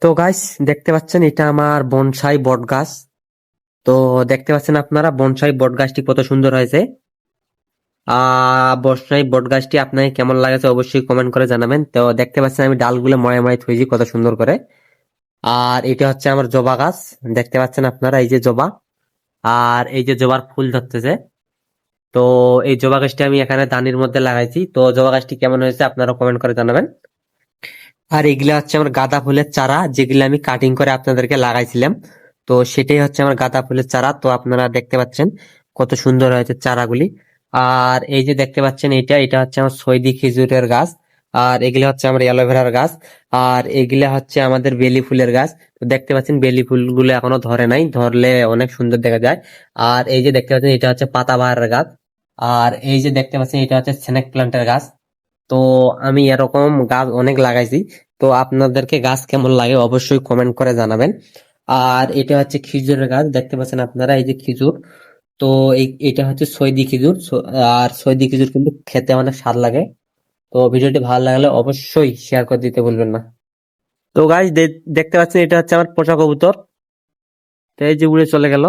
তো গাইস, দেখতে পাচ্ছেন এটা আমার বনসাই বট গাছ। তো দেখতে পাচ্ছেন আপনারা বনসাই বট গাছটি কত সুন্দর হয়েছে। বনসাই বট গাছটি আপনাকে কেমন লাগেছে অবশ্যই কমেন্ট করে জানাবেন। তো দেখতে পাচ্ছেন আমি ডালগুলো ময় ময় থুইছি কত সুন্দর করে। আর এটা হচ্ছে আমার জবা গাছ। দেখতে পাচ্ছেন আপনারা এই যে জবা, আর এই যে জবার ফুল ধরতেছে। তো এই জবা গাছটি আমি এখানে দানির মধ্যে লাগাইছি। তো জবা গাছটি কেমন হয়েছে আপনারা কমেন্ট করে জানাবেন। আর এগুলা হচ্ছে আমার গাঁদা ফুলের চারা, যেগুলো আমি কাটিং করে আপনাদেরকে লাগাইছিলাম। তো সেটাই হচ্ছে আমার গাঁদা ফুলের চারা। তো আপনারা দেখতে পাচ্ছেন কত সুন্দর হয়েছে চারাগুলি। আর এই যে দেখতে পাচ্ছেন এটা এটা হচ্ছে আমার সৈদি খেজুরের গাছ। আর এগুলা হচ্ছে আমার অ্যালোভেরার গাছ। আর এগুলা হচ্ছে আমাদের বেলি ফুলের গাছ। তো দেখতে পাচ্ছেন বেলি ফুলগুলো এখনো ধরে নাই, ধরলে অনেক সুন্দর দেখা যায়। আর এই যে দেখতে পাচ্ছেন এটা হচ্ছে পাতাবাহারের গাছ। আর এই যে দেখতে পাচ্ছেন এটা হচ্ছে স্নেক প্ল্যান্টের গাছ। তো আমি এরকম গাছ অনেক লাগাইছি। তো আপনাদেরকে গাছ কেমন লাগে অবশ্যই কমেন্ট করে জানাবেন। আর এটা হচ্ছে খেজুরের গাছ, দেখতে পাচ্ছেন আপনারা এই যে খেজুর। তো এটা হচ্ছে সৈদি খেজুর। আর সৈদি খেজুর কিন্তু খেতে অনেক স্বাদ লাগে। তো ভিডিওটি ভালো লাগলে অবশ্যই শেয়ার করে দিতে ভুলবেন না। তো গাইস, দেখতে পাচ্ছেন এটা হচ্ছে আমার পোষা কবুতর। তো এই যে উড়ে চলে গেল।